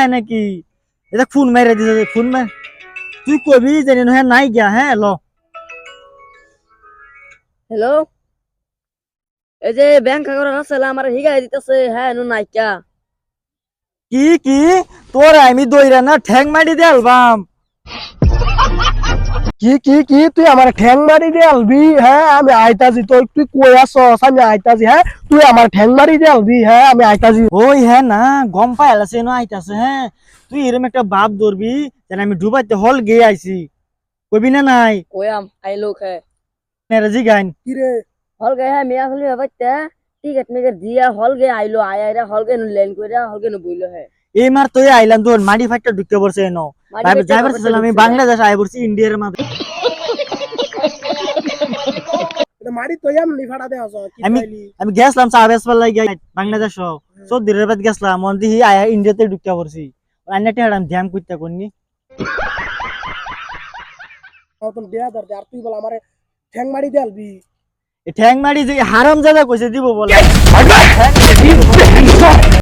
নাকি এটা ফোন মাইরা দিছে ফোন মার তুই কবি জানি না নাই গিয়া হ্যাঁ ল হ্যালো এই যে ব্যাংক কাগজ আছে আমার হিগাই দিতেছে হ্যাঁ নু নাইকা কি কি তোর আমি দইরা না ঠ্যাং মারি দে অ্যালবাম কি কি কি তুই আমার ঠ্যাং মারি দিয়ে আলবি হ্যাঁ আমি আইতাছি তুই কই আসস আমি আইতাছি হ্যাঁ তুই আমার ঠ্যাং মারি দিয়ে আলবি হ্যাঁ আমি আইতাছি ওই হ্যাঁ না গম পাইলাছে না আইতাছে হ্যাঁ তুই এরকম একটা বাপ ধরবি যেন আমি ডুবাইতে হল গিয়ে আইছি কবি না নাই কোয়াম আই লোক হ্যাঁ মেরা জি গাইন কি রে হল গে হ্যাঁ মিয়া হলি বাচ্চা টিকেট মেকে দিয়া হল গে আইলো আইরা হল গে লেন কইরা হল গে বইলো হ্যাঁ এই মার তুই আইলাম তোর মাটি ফাটটা ঢুকতে পড়ছে এনো যাইবার ছিলাম আমি বাংলাদেশ আই পড়ছি ইন্ডিয়ার মাঝে এটা মারি তো এমনি ফাড়া দে আসো কি আমি চাইলি আমি গেছিলাম চা বেসপার লাগি বাংলাদেশ চৌধুরীর বাদ গেছিলাম মন দিহি আয়া ইন্ডিয়াতে ঢুকতে পড়ছি আন্নাটি হারাম ধ্যান করতে করনি তখন দেয়া দর আর তুই বল আমারে ঠ্যাং মারি দিয়ে আলবি ঠ্যাং মারি যে হারাম জাদা কইছে দিব বলে